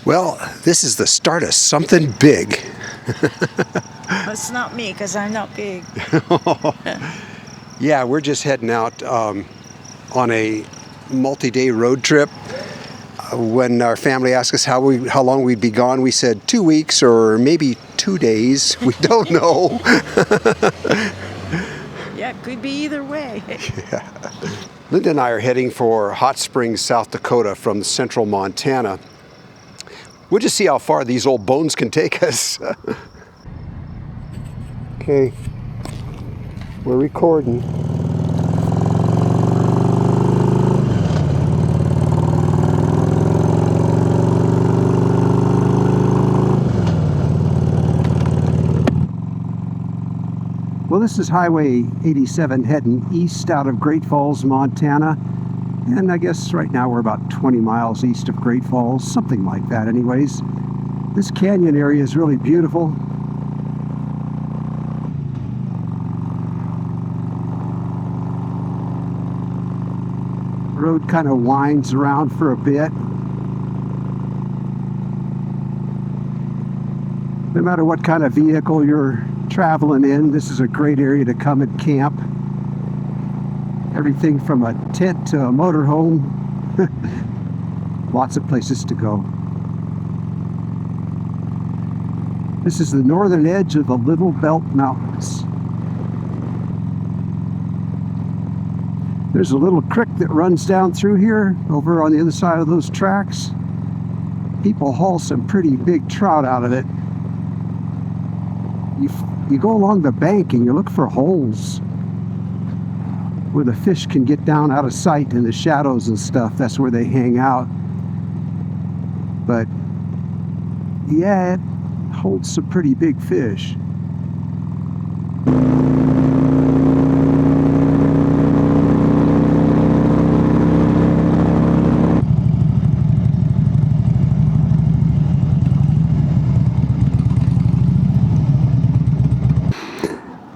Well, this is the start of something big. It's not me, because I'm not big. Yeah, we're just heading out on a multi-day road trip. When our family asked us how long we'd be gone, we said 2 weeks or maybe 2 days. We don't know. Yeah, it could be either way. Yeah. Linda and I are heading for Hot Springs, South Dakota from central Montana. We'll just see how far these old bones can take us. Okay, we're recording. Well, this is Highway 87 heading east out of Great Falls, Montana. And I guess right now we're about 20 miles east of Great Falls, something like that anyways. This canyon area is really beautiful. The road kind of winds around for a bit. No matter what kind of vehicle you're traveling in, this is a great area to come and camp. Everything from a tent to a motorhome. Lots of places to go. This is the northern edge of the Little Belt Mountains. There's a little creek that runs down through here, over on the other side of those tracks. People haul some pretty big trout out of it. You go along the bank and you look for holes where the fish can get down out of sight in the shadows and stuff. That's where they hang out. But yeah, it holds some pretty big fish.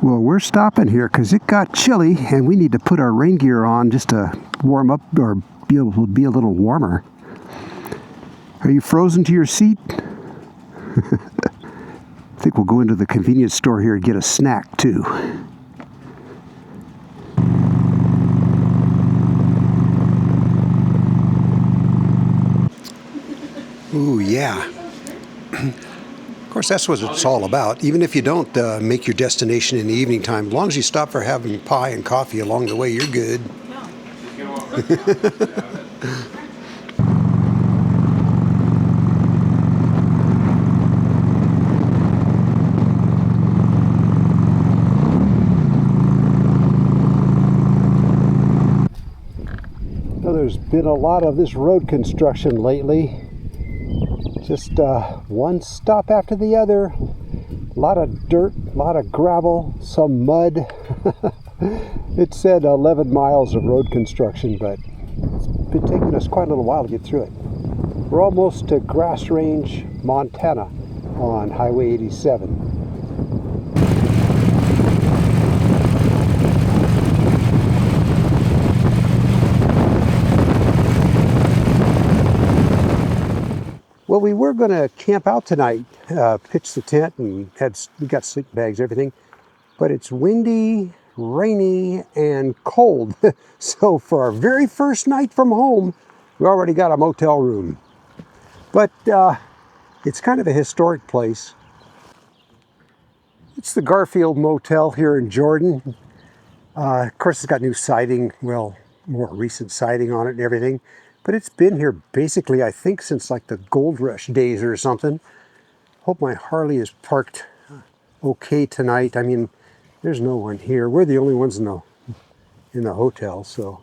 Well, we're stopping here because it got chilly and we need to put our rain gear on just to warm up or be able to be a little warmer. Are you frozen to your seat? I think we'll go into the convenience store here and get a snack too. Ooh, yeah. Of course, that's what it's all about. Even if you don't make your destination in the evening time, as long as you stop for having pie and coffee along the way, you're good. Well, there's been a lot of this road construction lately. Just one stop after the other. A lot of dirt, a lot of gravel, some mud. It said 11 miles of road construction, but it's been taking us quite a little while to get through it. We're almost to Grass Range, Montana on Highway 87. Well, we were going to camp out tonight, pitch the tent, and we got sleeping bags, everything. But it's windy, rainy, and cold. So for our very first night from home, we already got a motel room. But it's kind of a historic place. It's the Garfield Motel here in Jordan. Of course, it's got new siding, well, more recent siding on it and everything. But it's been here basically, I think, since like the gold rush days or something. Hope my Harley is parked okay tonight. I mean, there's no one here. We're the only ones in the hotel, so.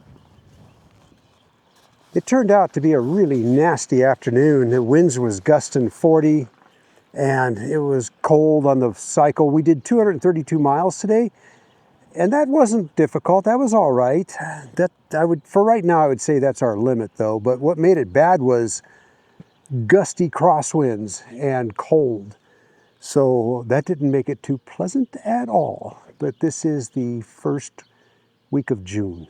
It turned out to be a really nasty afternoon. The winds was gusting 40, and it was cold on the cycle. We did 232 miles today. And that wasn't difficult. That was all right. For right now, I would say that's our limit, though. But what made it bad was gusty crosswinds and cold. So that didn't make it too pleasant at all. But this is the first week of June.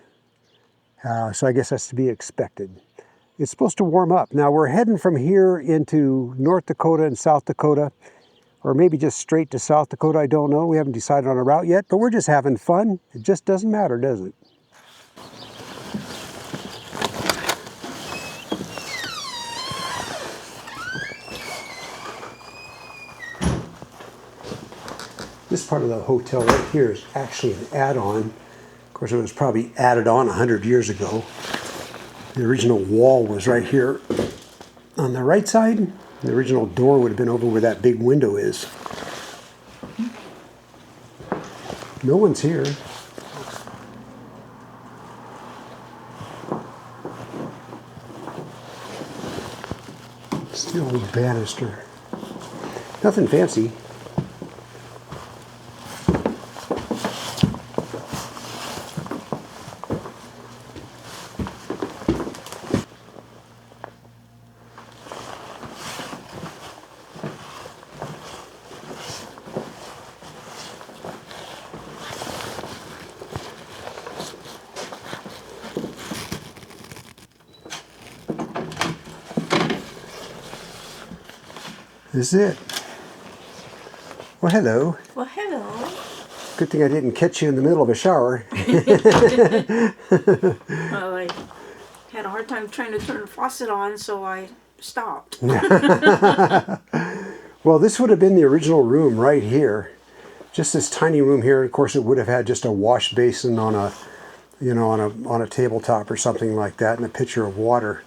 So I guess that's to be expected. It's supposed to warm up. Now we're heading from here into North Dakota and South Dakota, or maybe just straight to South Dakota, I don't know. We haven't decided on a route yet, but we're just having fun. It just doesn't matter, does it? This part of the hotel right here is actually an add-on. Of course, it was probably added on 100 years ago. The original wall was right here on the right side. The original door would have been over where that big window is. No one's here. Still a banister. Nothing fancy. This is it. Well, hello. Well, hello. Good thing I didn't catch you in the middle of a shower. Well, I had a hard time trying to turn the faucet on, so I stopped. Well, this would have been the original room right here. Just this tiny room here. Of course, it would have had just a wash basin on a, on a tabletop or something like that, and a pitcher of water.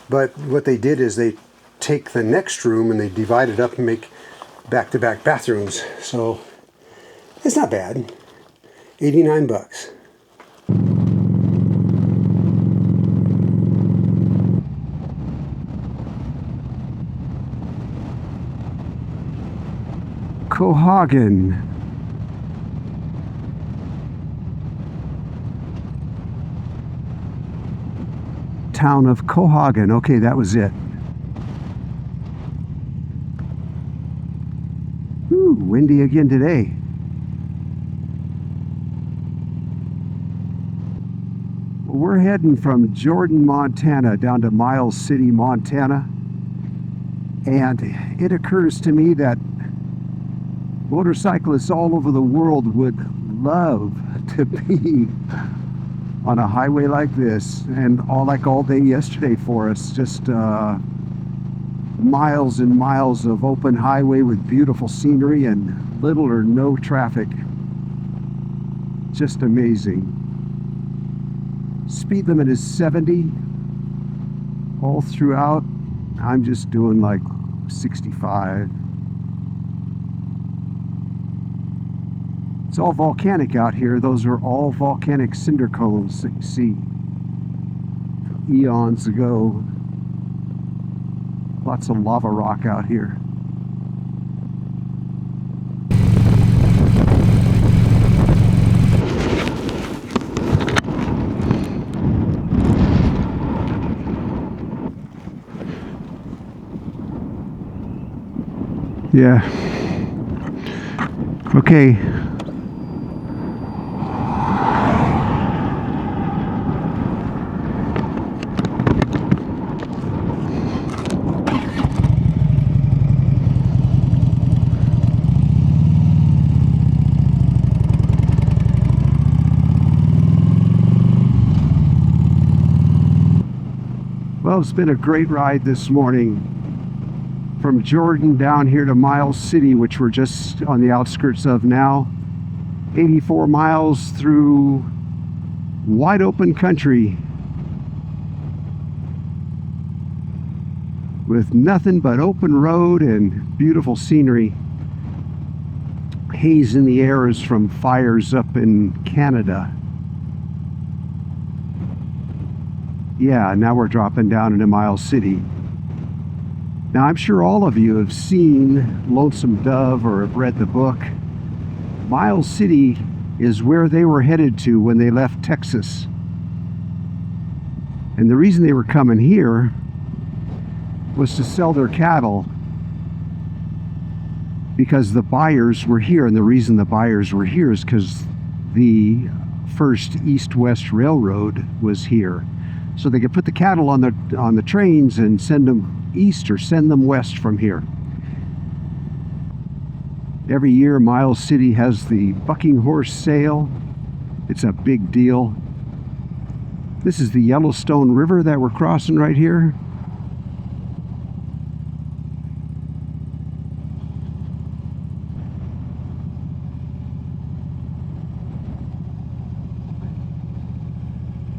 But what they did is they take the next room and they divide it up and make back-to-back bathrooms. So it's not bad. 89 bucks. Gonagain. Town of Gonagain. Okay, that was it. Ooh, windy again today. We're heading from Jordan, Montana down to Miles City, Montana. And it occurs to me that motorcyclists all over the world would love to be on a highway like this, and all day yesterday for us. Just miles and miles of open highway with beautiful scenery and little or no traffic. Just amazing. Speed limit is 70 all throughout. I'm just doing like 65. It's all volcanic out here. Those are all volcanic cinder cones that you see eons ago. Lots of lava rock out here. Yeah. Okay. Well, it's been a great ride this morning from Jordan down here to Miles City, which we're just on the outskirts of now. 84 miles through wide open country with nothing but open road and beautiful scenery. Haze in the air is from fires up in Canada. Yeah, now we're dropping down into Miles City. Now, I'm sure all of you have seen Lonesome Dove or have read the book. Miles City is where they were headed to when they left Texas. And the reason they were coming here was to sell their cattle because the buyers were here. And the reason the buyers were here is because the first East-West Railroad was here. so they could put the cattle on the trains and send them east or send them west from here. Every year Miles City has the bucking horse sale. It's a big deal. This is the Yellowstone River that we're crossing right here.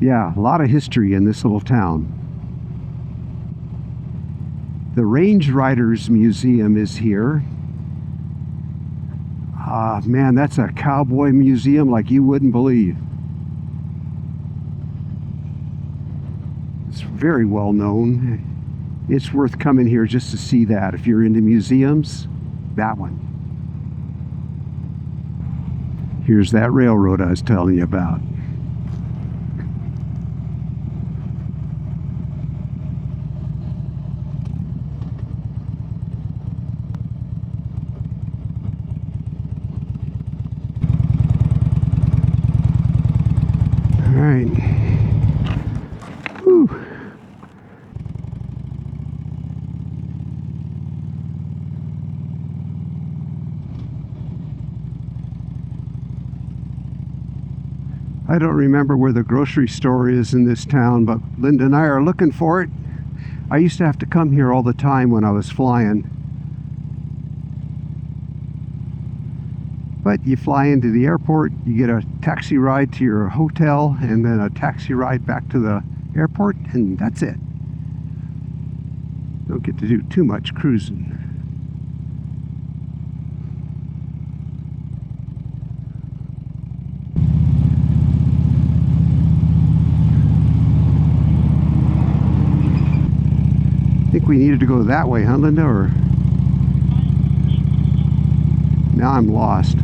Yeah, a lot of history in this little town. The Range Riders Museum is here. Man, that's a cowboy museum like you wouldn't believe. It's very well known. It's worth coming here just to see that. If you're into museums, that one. Here's that railroad I was telling you about. All right. Whew. I don't remember where the grocery store is in this town, but Linda and I are looking for it. I used to have to come here all the time when I was flying. But you fly into the airport, you get a taxi ride to your hotel, and then a taxi ride back to the airport, and that's it. Don't get to do too much cruising. I think we needed to go that way, huh, Linda? Or now I'm lost.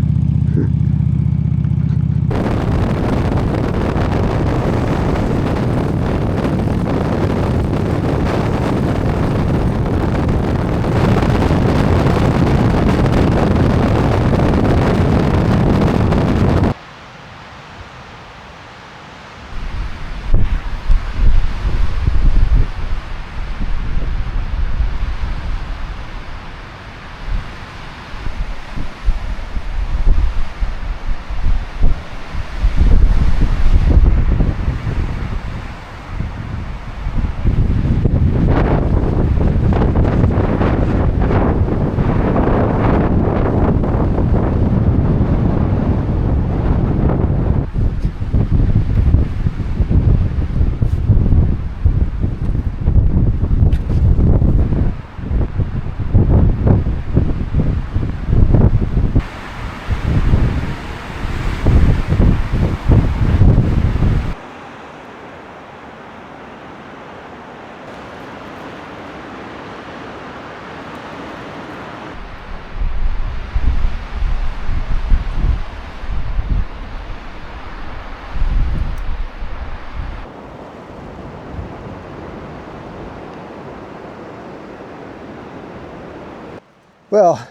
Well,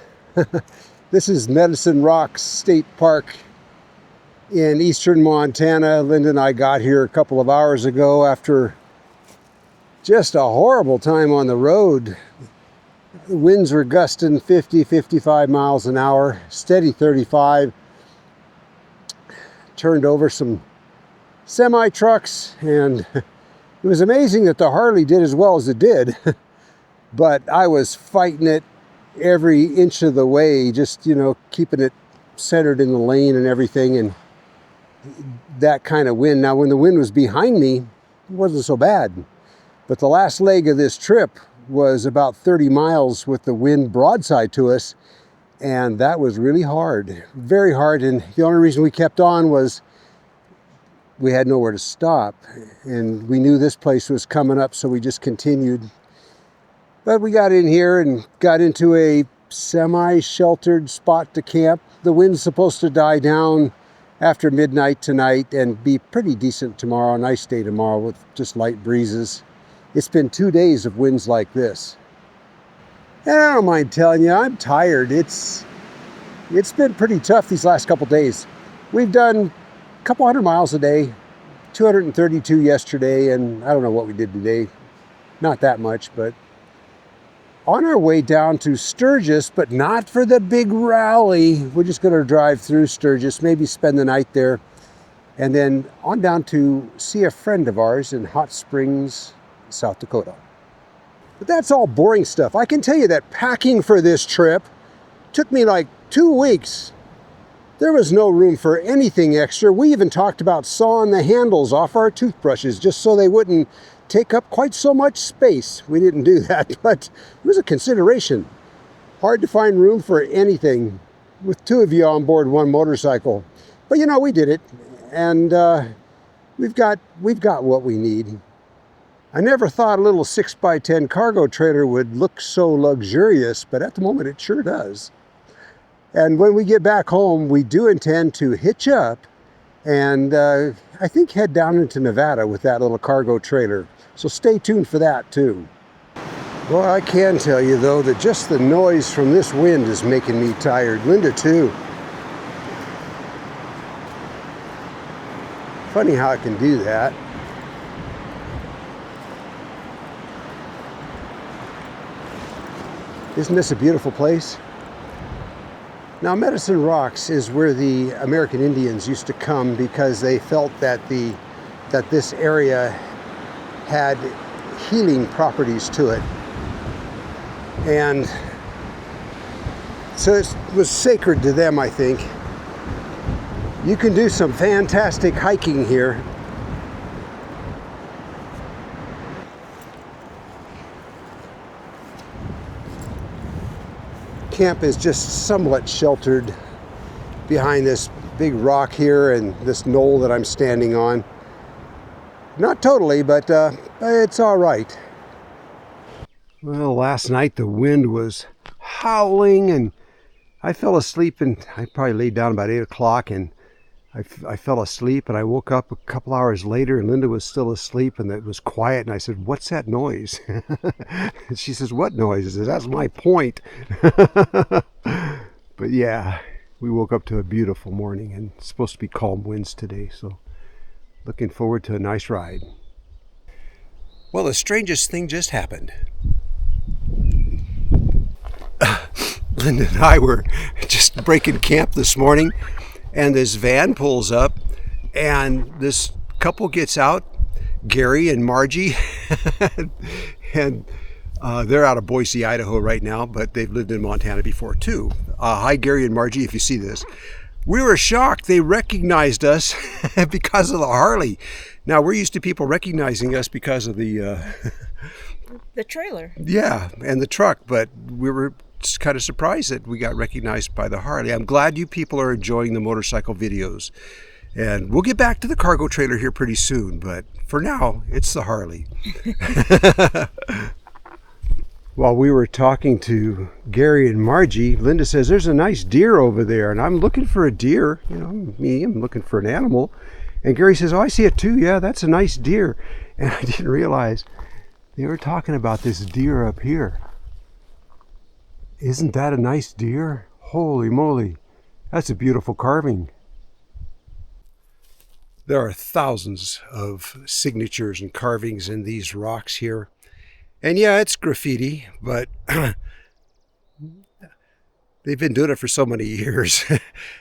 this is Medicine Rock State Park in eastern Montana. Linda and I got here a couple of hours ago after just a horrible time on the road. The winds were gusting 50, 55 miles an hour, steady 35. Turned over some semi-trucks, and it was amazing that the Harley did as well as it did. But I was fighting it every inch of the way, just, you know, keeping it centered in the lane and everything, and that kind of wind. Now, when the wind was behind me, it wasn't so bad. But the last leg of this trip was about 30 miles with the wind broadside to us, and that was really hard, very hard. And the only reason we kept on was we had nowhere to stop, and we knew this place was coming up, so we just continued. But we got in here and got into a semi-sheltered spot to camp. The wind's supposed to die down after midnight tonight and be pretty decent tomorrow. A nice day tomorrow with just light breezes. It's been 2 days of winds like this. And I don't mind telling you, I'm tired. It's been pretty tough these last couple days. We've done a couple hundred miles a day, 232 yesterday, and I don't know what we did today. Not that much, but on our way down to Sturgis, but not for the big rally. We're just going to drive through Sturgis, maybe spend the night there, and then on down to see a friend of ours in Hot Springs, South Dakota. But that's all boring stuff. I can tell you that packing for this trip took me like 2 weeks. There was no room for anything extra. We even talked about sawing the handles off our toothbrushes just so they wouldn't take up quite so much space. We didn't do that, but it was a consideration. Hard to find room for anything with 2 of you on board one motorcycle. But you know, we did it, and we've got what we need. I never thought a little 6x10 cargo trailer would look so luxurious, but at the moment it sure does. And when we get back home, we do intend to hitch up and I think head down into Nevada with that little cargo trailer. So stay tuned for that too. Well, I can tell you though that just the noise from this wind is making me tired. Linda too. Funny how I can do that. Isn't this a beautiful place? Now, Medicine Rocks is where the American Indians used to come because they felt that this area had healing properties to it. And so it was sacred to them, I think. You can do some fantastic hiking here. Camp is just somewhat sheltered behind this big rock here and this knoll that I'm standing on. Not totally, but it's all right. Well, last night the wind was howling and I fell asleep, and I probably laid down about 8 o'clock and I fell asleep, and I woke up a couple hours later and Linda was still asleep and it was quiet, and I said, "What's that noise?" And she says, "What noise?" I said, "That's my point." But yeah, we woke up to a beautiful morning and it's supposed to be calm winds today, so looking forward to a nice ride. Well, the strangest thing just happened. Linda and I were just breaking camp this morning, and this van pulls up, and this couple gets out, Gary and Margie, and they're out of Boise, Idaho right now, but they've lived in Montana before too. Hi, Gary and Margie, if you see this. We were shocked. They recognized us because of the Harley. Now, we're used to people recognizing us because of the trailer. Yeah, and the truck, but we were just kind of surprised that we got recognized by the Harley. I'm glad you people are enjoying the motorcycle videos. And we'll get back to the cargo trailer here pretty soon, but for now, it's the Harley. While we were talking to Gary and Margie, Linda says, "There's a nice deer over there." And I'm looking for a deer, you know, I'm looking for an animal. And Gary says, "Oh, I see it too. Yeah, that's a nice deer." And I didn't realize they were talking about this deer up here. Isn't that a nice deer? Holy moly, that's a beautiful carving. There are thousands of signatures and carvings in these rocks here. And yeah, it's graffiti, but they've been doing it for so many years.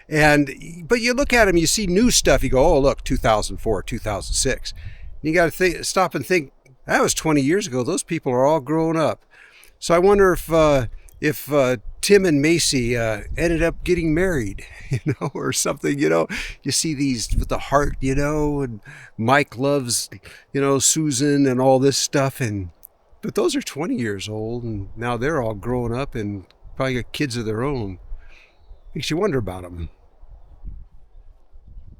But you look at them, you see new stuff, you go, "Oh, look, 2004, 2006. You got to stop and think, that was 20 years ago. Those people are all grown up. So I wonder if Tim and Macy ended up getting married, or something, You see these with the heart, and Mike loves, Susan and all this stuff. But those are 20 years old, and now they're all grown up and probably got kids of their own. Makes you wonder about them.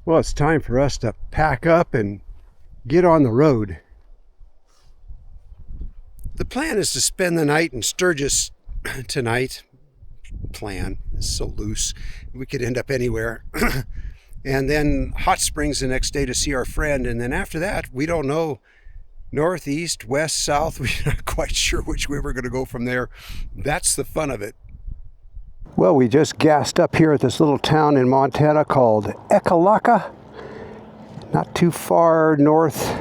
Well, it's time for us to pack up and get on the road. The plan is to spend the night in Sturgis tonight. Plan is so loose. We could end up anywhere. And then Hot Springs the next day to see our friend. And then after that, we don't know. North, east, west, south. We're not quite sure which way we're going to go from there. That's the fun of it. Well, we just gassed up here at this little town in Montana called Echalaka. not too far north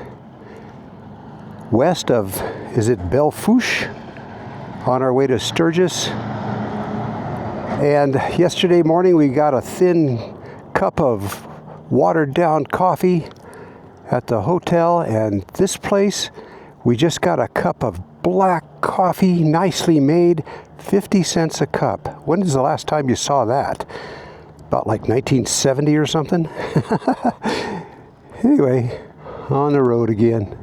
west of, is it Bellefouche? On our way to Sturgis. And yesterday morning we got a thin cup of watered down coffee at the hotel, and this place we just got a cup of black coffee, nicely made, 50 cents a cup. When is the last time you saw that? About like 1970 or something? Anyway, on the road again.